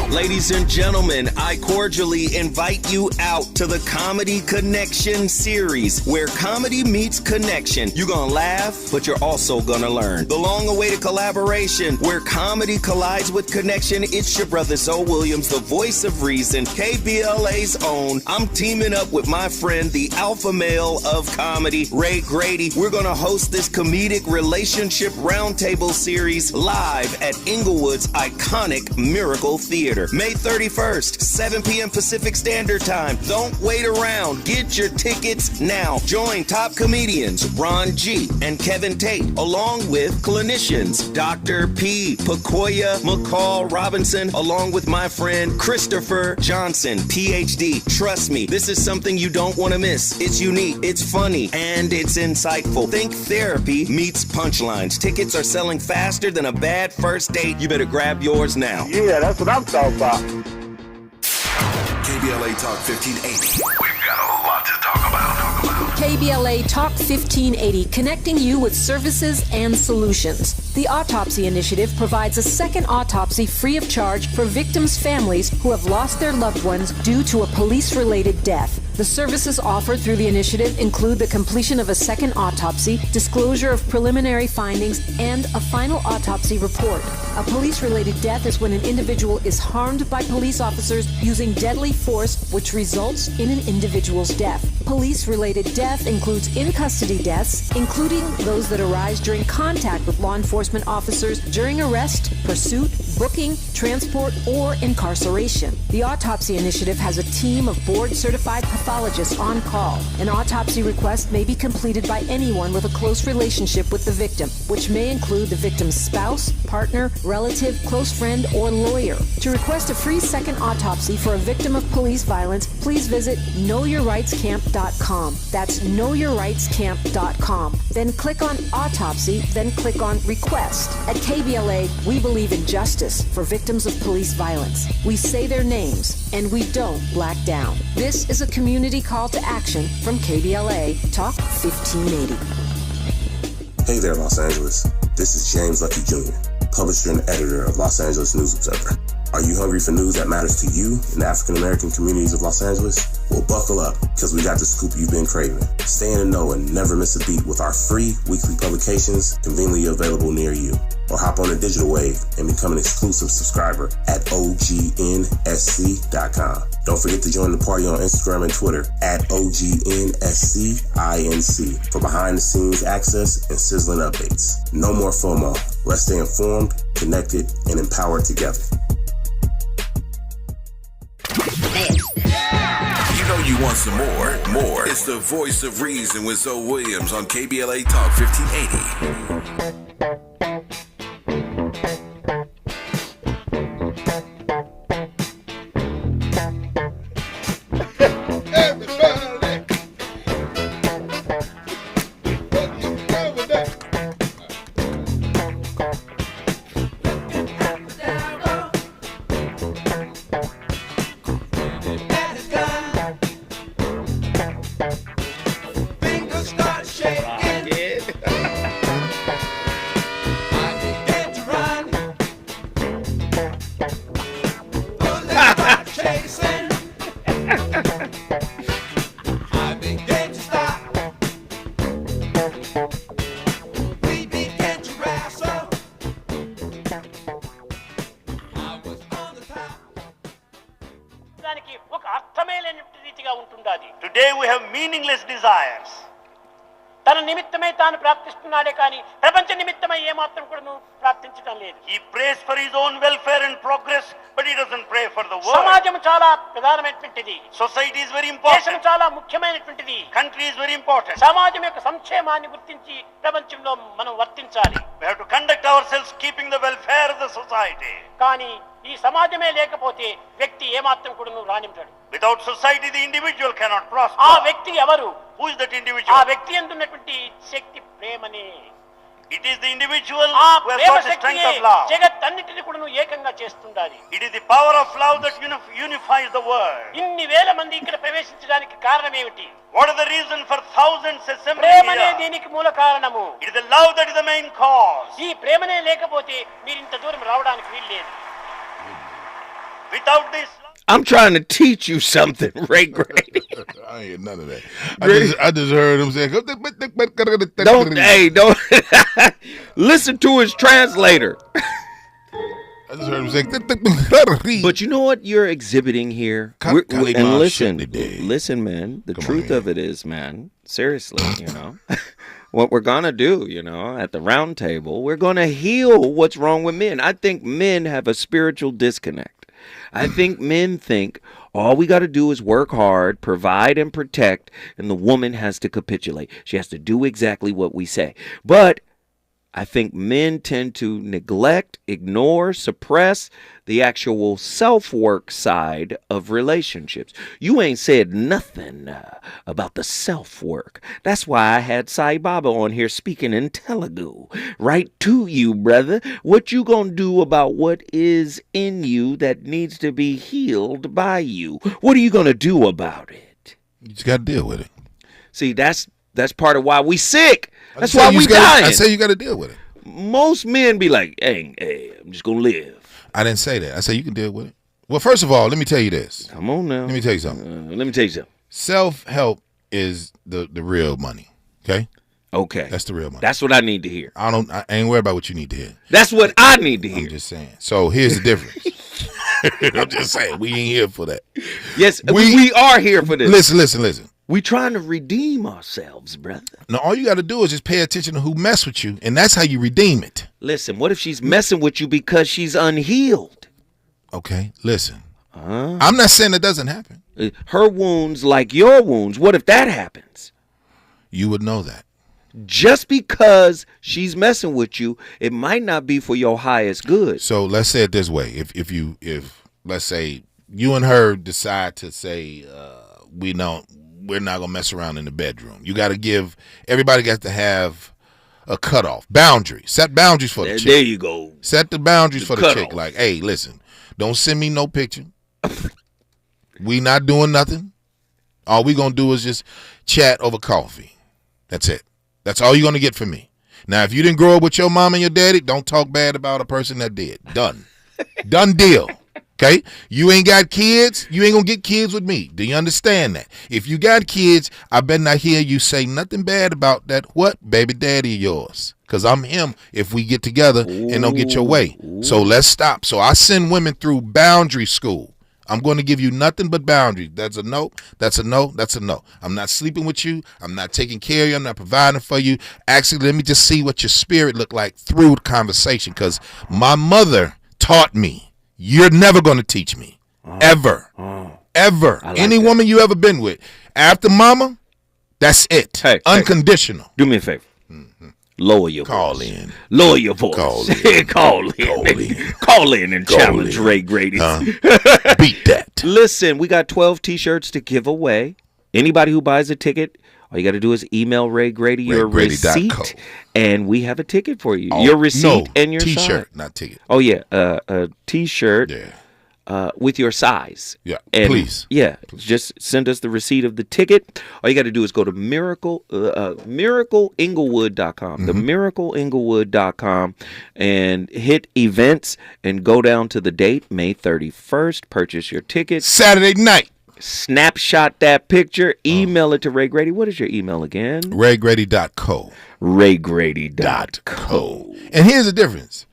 Ladies and gentlemen, I cordially invite you out to the Comedy Connection series, where comedy meets connection. You're gonna laugh, but you're also gonna learn. The long-awaited collaboration, where comedy collides with connection. It's your brother Zoe Williams, the voice of reason, KBLA's own. I'm teaming up with my friend, the alpha male of comedy, Ray Grady. We're gonna host this comedic relationship roundtable series live at Inglewood's iconic Miracle Theater. May 31st, 7 p.m. Pacific Standard Time. Don't wait around. Get your tickets now. Join top comedians Ron G. and Kevin Tate, along with clinicians Dr. P. Pacoya McCall Robinson, along with my friend Christopher Johnson, PhD. Trust me, this is something you don't want to miss. It's unique, it's funny, and it's insightful. Think therapy meets punchlines. Tickets are selling faster than a bad first date. You better grab yours now. Yeah, that's what I'm talking about. KBLA Talk 1580. We've got a lot to talk about. KBLA Talk 1580, connecting you with services and solutions. The Autopsy Initiative provides a second autopsy free of charge for victims' families who have lost their loved ones due to a police-related death. The services offered through the initiative include the completion of a second autopsy, disclosure of preliminary findings, and a final autopsy report. A police-related death is when an individual is harmed by police officers using deadly force, which results in an individual's death. Police-related death includes in-custody deaths, including those that arise during contact with law enforcement officers during arrest, pursuit, booking, transport, or incarceration. The Autopsy Initiative has a team of board-certified pathologists on call. An autopsy request may be completed by anyone with a close relationship with the victim, which may include the victim's spouse, partner, relative, close friend, or lawyer. To request a free second autopsy for a victim of police violence, please visit knowyourrightscamp.com. That's knowyourrightscamp.com. Then click on Autopsy, then click on Request. At KBLA, we believe in justice for victims of police violence. We say their names, and we don't black down. This is a community call to action from KBLA Talk 1580. Hey there, Los Angeles. This is James Lucky Jr., publisher and editor of Los Angeles News Observer. Are you hungry for news that matters to you in the African American communities of Los Angeles? Well, buckle up, because we got the scoop you've been craving. Stay in the know and never miss a beat with our free weekly publications conveniently available near you. Or hop on the digital wave and become an exclusive subscriber at OGNSC.com. Don't forget to join the party on Instagram and Twitter at OGNSCINC for behind-the-scenes access and sizzling updates. No more FOMO. Let's stay informed, connected, and empowered together. You know you want some more. It's the voice of reason with Zoe Williams on KBLA Talk 1580. Today we have meaningless desires. తన నిమిత్తమై తాను ప్రార్థిస్తున్నాడే కానీ ప్రపంచ నిమిత్తమై ఏమాత్రం కూడా ప్రార్థించడం లేదు. He prays for his own welfare and progress, but he doesn't pray for the world. సమాజం చాలా ప్రధానమైనటువంటిది. Society is very important. దేశం చాలా ముఖ్యమైనటువంటిది. Country is very important. సమాజం యొక్క సంక్షేమాన్ని గుర్తించి ప్రపంచంలో మనం వర్తించాలి. We have to conduct ourselves keeping the welfare of the society. కానీ ఈ సమాజమే లేకపోతే వ్యక్తి ఏమాత్రం కూడా రాణించడు. Without society the individual cannot prosper. ఆ వ్యక్తి ఎవరు? Who is that individual? ఆ వ్యక్తి యందు ఉన్నటువంటి శక్తి ప్రేమనే. It is the individual who has got the strength of love. జగత్తన్నిటిని కూడా ఏకంగా చేస్తుండాలి. It is the power of love that unifies the world. ఇన్ని వేల మంది ఇక్కడ ప్రవేశించడానికి కారణం ఏమిటి? What is the reason for thousands assembling here? ప్రేమనే దీనికి మూల కారణము. It is the love that is the main cause. ఈ ప్రేమనే లేకపోతే మీరు ఇంత దూరం రావడానికి వీల్లేదు. Without this, I'm trying to teach you something, Ray Grady. I ain't none of that. I just heard him say, don't listen to his translator. I just heard him say, but you know what you're exhibiting here? And listen, man, the truth of it is, man, seriously, what we're going to do, at the round table, we're going to heal what's wrong with men. I think men have a spiritual disconnect. I think men think all we got to do is work hard, provide and protect, and the woman has to capitulate. She has to do exactly what we say. But I think men tend to neglect, ignore, suppress the actual self-work side of relationships. You ain't said nothing about the self-work. That's why I had Sai Baba on here speaking in Telugu. Right to you, brother. What you gonna do about what is in you that needs to be healed by you? What are you gonna do about it? You just gotta deal with it. See, that's part of why we sick. That's why we dying. I say you got to deal with it. most men be like, hey, I'm just gonna live. I didn't say that. I said you can deal with it. Well, first of all, let me tell you this. Come on now. Let me tell you something. Let me tell you something. Self-help is the real money. Okay? Okay. That's the real money. That's what I need to hear. I ain't worried about what you need to hear. That's what I need to hear. I'm just saying. So here's the difference. I'm just saying, we ain't here for that. Yes, we are here for this. Listen. We trying to redeem ourselves, brother. Now, all you got to do is just pay attention to who mess with you, and that's how you redeem it. Listen, what if she's messing with you because she's unhealed? Okay, listen. I'm not saying it doesn't happen. Her wounds like your wounds. What if that happens? You would know that. Just because she's messing with you, it might not be for your highest good. So let's say it this way: if let's say you and her decide to say we're not gonna mess around in the bedroom, you got to give everybody got to have a cutoff boundary. Set boundaries for the chick. There you go. Set the boundaries for the chick. cutoff. Like, hey, listen, don't send me no picture. We not doing nothing. All we gonna do is just chat over coffee. That's it. That's all you're going to get from me. Now, if you didn't grow up with your mom and your daddy, don't talk bad about a person that did. Done. Done deal. Okay? You ain't got kids, you ain't going to get kids with me. Do you understand that? If you got kids, I better not hear you say nothing bad about that baby daddy of yours. Because I'm him if we get together and don't get your way. So let's stop. So I send women through boundary school. I'm going to give you nothing but boundaries. That's a no. That's a no. That's a no. I'm not sleeping with you. I'm not taking care of you. I'm not providing for you. Actually, let me just see what your spirit look like through the conversation, because my mother taught me. You're never going to teach me. Ever. Ever. like Any that. woman you ever been with. After mama, that's it. Hey, unconditional. Do me a favor. Lower your Call voice. in. Lower your voice. Call in. Call in. Call in and challenge Ray Grady. Beat that. Listen, we got 12 T-shirts to give away. Anybody who buys a ticket, all you got to do is email Ray Grady your receipt, and we have a ticket for you. Your receipt and your T-shirt, size. not ticket. Oh yeah, a T-shirt. Yeah. With your size. Yeah, and please. Yeah, just send us the receipt of the ticket. All you got to do is go to miracleinglewood.com, the miracleinglewood.com, and hit events and go down to the date, May 31st. Purchase your ticket. Saturday night. Snapshot that picture. Email it to Ray Grady. What is your email again? RayGrady.co. RayGrady.co. And here's the difference.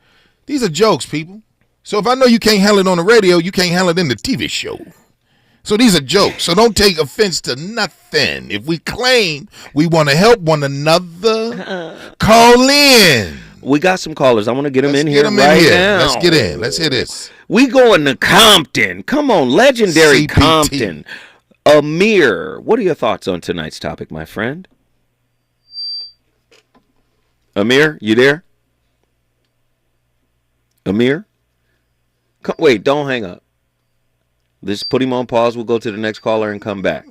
These are jokes, people. So if I know you can't handle it on the radio, you can't handle it in the TV show. So these are jokes. So don't take offense to nothing. If we claim we want to help one another, call in. We got some callers. I want to get them in Get here them right in here. now. Let's get in. Let's hear this. We going to Compton. Come on, legendary CPT. Compton. Amir, what are your thoughts on tonight's topic, my friend? Amir, you there? Amir? Wait, don't hang up. Let's put him on pause. We'll go to the next caller and come back.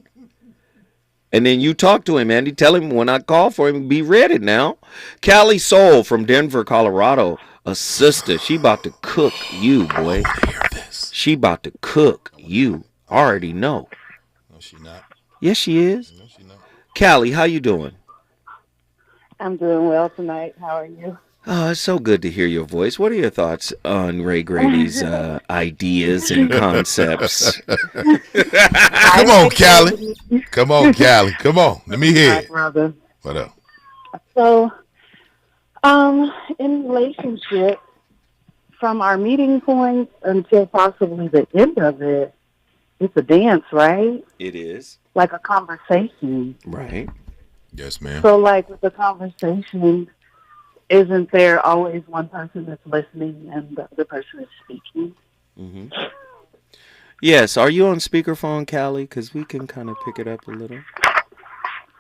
And then you talk to him, Andy. Tell him when I call for him, be ready now. Callie Soul from Denver, Colorado. A sister. She about to cook you, boy. I hear this. She about to cook you. Already know. No, she not. Yes, she is. No, she not. Callie, how you doing? I'm doing well tonight. How are you? Oh, it's so good to hear your voice. What are your thoughts on Ray Grady's ideas and concepts? Come on, Callie. Come on, Callie. Come on. Let me hear it. Brother. What up? So, in relationship, from our meeting point until possibly the end of it, it's a dance, right? It is. Like a conversation. Right. Yes, ma'am. So, like with the conversation, isn't there always one person that's listening and the other person is speaking? Mm-hmm. Yes. Are you on speakerphone, Callie? Because we can kind of pick it up a little.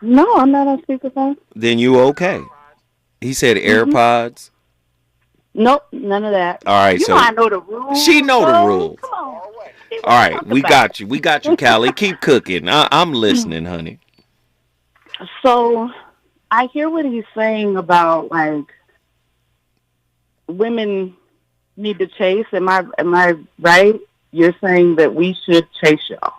No, I'm not on speakerphone. Then you okay. He said AirPods. Nope, none of that. All right. You so know I know the rules. She know the rules. Come on. All right. We got you. We got you, Callie. Keep cooking. I'm listening, honey. So I hear what he's saying about, like, women need to chase. Am I right? You're saying that we should chase y'all.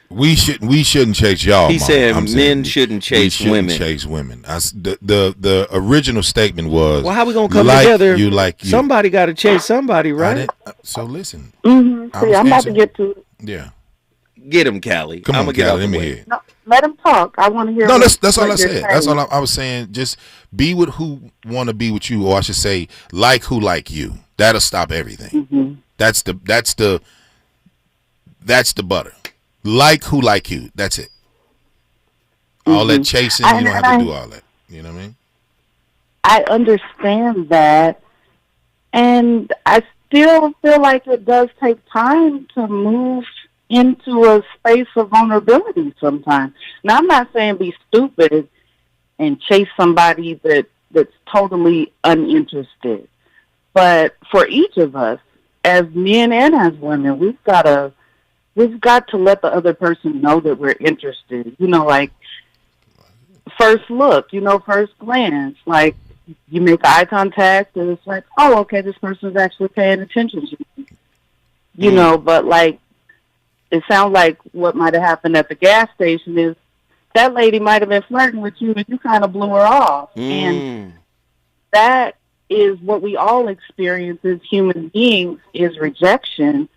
We shouldn't chase y'all. He said men shouldn't chase women. Chase women. The original statement was. Well, how we gonna come together? You like you. Somebody got to chase somebody, right? So listen. Mm-hmm. See, I'm about to get to it. Yeah. Get him, Callie. Come on, Callie. Let me hear. No, let him talk. I want to hear. No, that's all I said. That's all I was saying. Just be with who want to be with you, or I should say, like who like you. That'll stop everything. Mm-hmm. That's the butter. Like who like you. That's it. All that chasing, you don't have to do all that. You know what I mean? I understand that, and I still feel like it does take time to move into a space of vulnerability sometimes. Now, I'm not saying be stupid and chase somebody that's totally uninterested. But for each of us, as men and as women, we've got to let the other person know that we're interested. You know, like first look, first glance, like you make eye contact and it's like, oh, okay, this person's actually paying attention to me. You know, but like, it sounds like what might have happened at the gas station is that lady might have been flirting with you, but you kind of blew her off. And that is what we all experience as human beings, is rejection.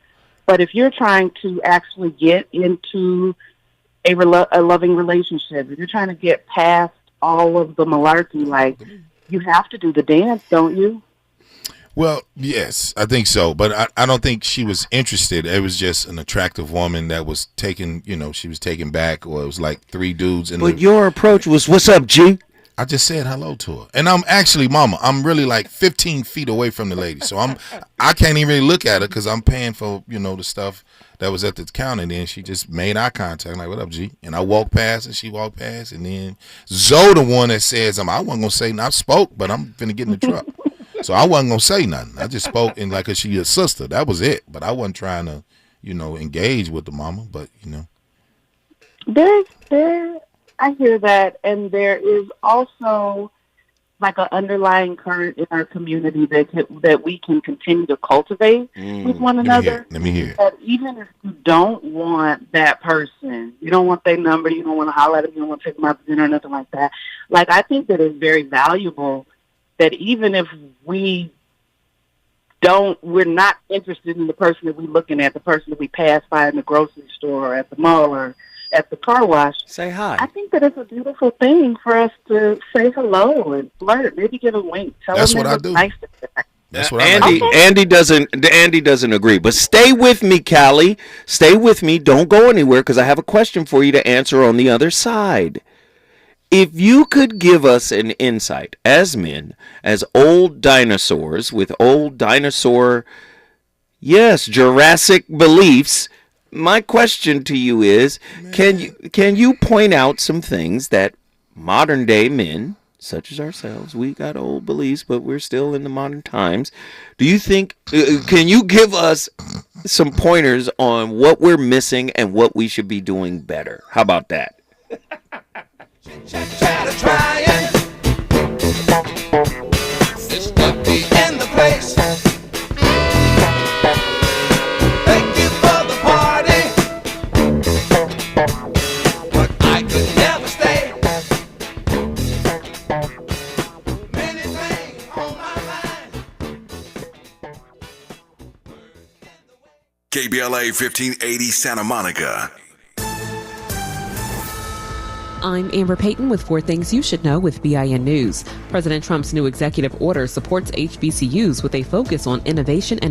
But if you're trying to actually get into a loving relationship, if you're trying to get past all of the malarkey, like, you have to do the dance, don't you? Well, yes, I think so. But I don't think she was interested. It was just an attractive woman that was taken, she was taken back, or it was like three dudes. But your approach was, what's up, G? I just said hello to her. And I'm actually, Mama, I'm really like 15 feet away from the lady. So I can't even really look at her because I'm paying for, the stuff that was at the counter. And then she just made eye contact. I'm like, what up, G? And I walked past and she walked past. And then Zoe, the one that says, I wasn't going to say nothing. I spoke, but I'm finna get in the truck. So I wasn't going to say nothing. I just spoke in like, 'cause she a sister. That was it. But I wasn't trying to, engage with the mama. But, I hear that, and there is also like an underlying current in our community that we can continue to cultivate with one another. Let me hear. That even if you don't want that person, you don't want their number, you don't want to holler at them, you don't want to take them out to dinner or nothing like that. Like, I think that it's very valuable that even if we're not interested in the person that we're looking at, the person that we pass by in the grocery store or at the mall or at the car wash. Say hi. I think that it's a beautiful thing for us to say hello and flirt, maybe give a wink. That's what I do. Nice. That's what Andy, I do. Andy doesn't agree. But stay with me, Callie. Stay with me. Don't go anywhere, because I have a question for you to answer on the other side. If you could give us an insight as men, as old dinosaurs with old dinosaur, Jurassic beliefs, my question to you is, can you point out some things that modern day men, such as ourselves, we got old beliefs, but we're still in the modern times. Do you think, can you give us some pointers on what we're missing and what we should be doing better? How about that? KBLA 1580 Santa Monica. I'm Amber Payton with 4 Things You Should Know with BIN News. President Trump's new executive order supports HBCUs with a focus on innovation and